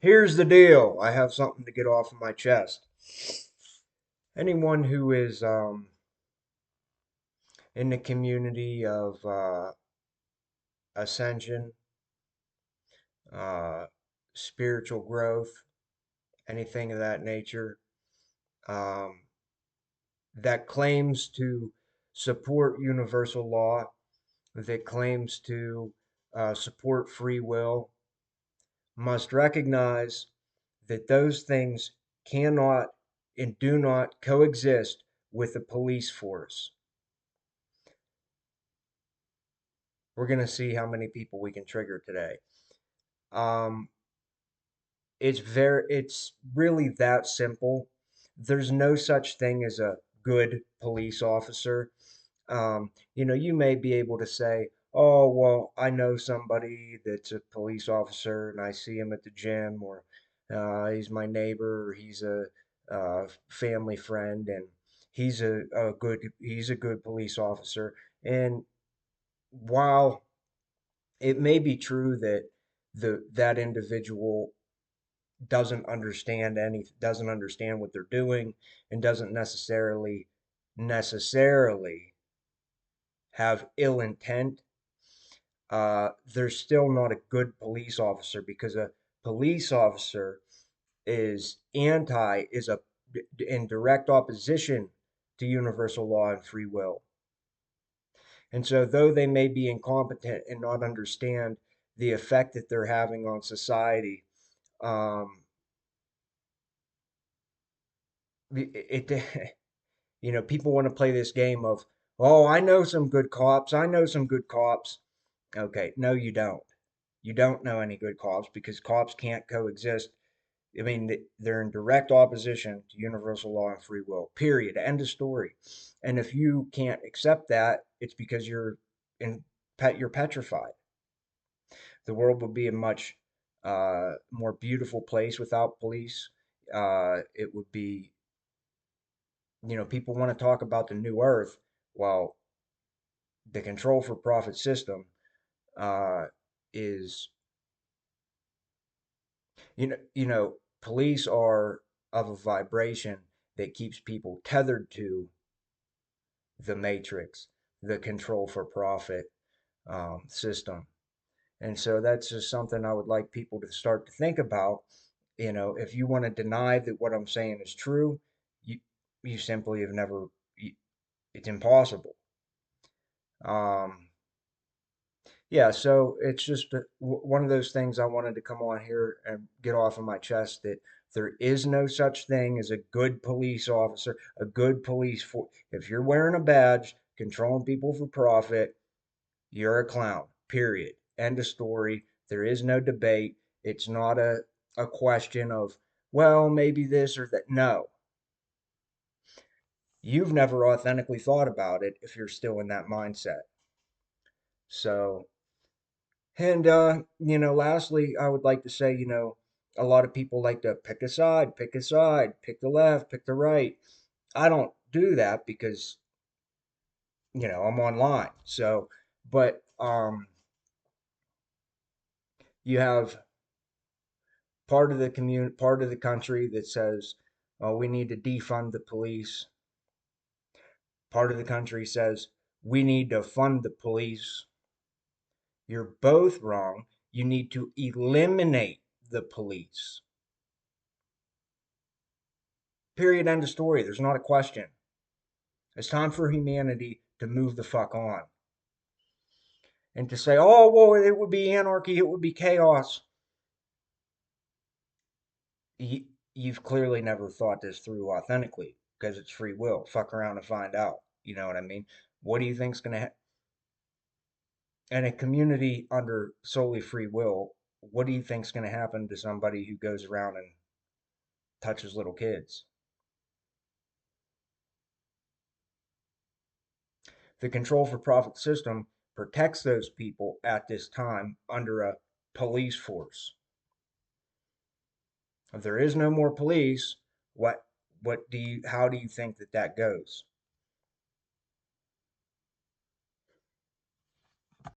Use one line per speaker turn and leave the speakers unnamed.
Here's the deal. I have something to get off of my chest. Anyone who is in the community of ascension, uh, spiritual growth, anything of that nature, um, that claims to support universal law, that claims to support free will, must recognize that those things cannot and do not coexist with the police force. We're going to see how many people we can trigger today. Um, it's really that simple. There's no such thing as a good police officer. You may be able to say, oh, well, I know somebody that's a police officer and I see him at the gym, or he's my neighbor, or he's a family friend, and he's a good police officer. And while it may be true that that individual doesn't understand what they're doing and doesn't necessarily have ill intent, they're still not a good police officer, because a police officer is in direct opposition to universal law and free will. And so, though they may be incompetent and not understand the effect that they're having on society, um, it people want to play this game of, oh, I know some good cops. I know some good cops. Okay, no, you don't. You don't know any good cops, because cops can't coexist. I mean, they're in direct opposition to universal law and free will. Period. End of story. And if you can't accept that, it's because in you're petrified. The world would be a much more beautiful place without police. It would be, people want to talk about the new earth. Well, the control for profit system uh, is, police are of a vibration that keeps people tethered to the matrix, the control for profit system. And so that's just something I would like people to start to think about. If you want to deny that what I'm saying is true, you you simply have never. It's impossible. Um, yeah, so it's just one of those things I wanted to come on here and get off of my chest, that there is no such thing as a good police officer, a good police force. If you're wearing a badge, controlling people for profit, you're a clown. Period. End of story. There is no debate. It's not a question of, well, maybe this or that. No. You've never authentically thought about it if you're still in that mindset. So, and lastly, I would like to say, a lot of people like to pick a side, pick the left, pick the right. I don't do that because, I'm online. So, but you have part of the country that says, oh, we need to defund the police. Part of the country says we need to fund the police. You're both wrong. You need to eliminate the police. Period. End of story. There's not a question. It's time for humanity to move the fuck on. And to say, oh, well, it would be anarchy, it would be chaos. You've clearly never thought this through authentically, because it's free will. Fuck around and find out. You know what I mean? What do you think's going to happen? And a community under solely free will, what do you think's going to happen to somebody who goes around and touches little kids? The control for profit system protects those people at this time under a police force. If there is no more police, what how do you think that goes?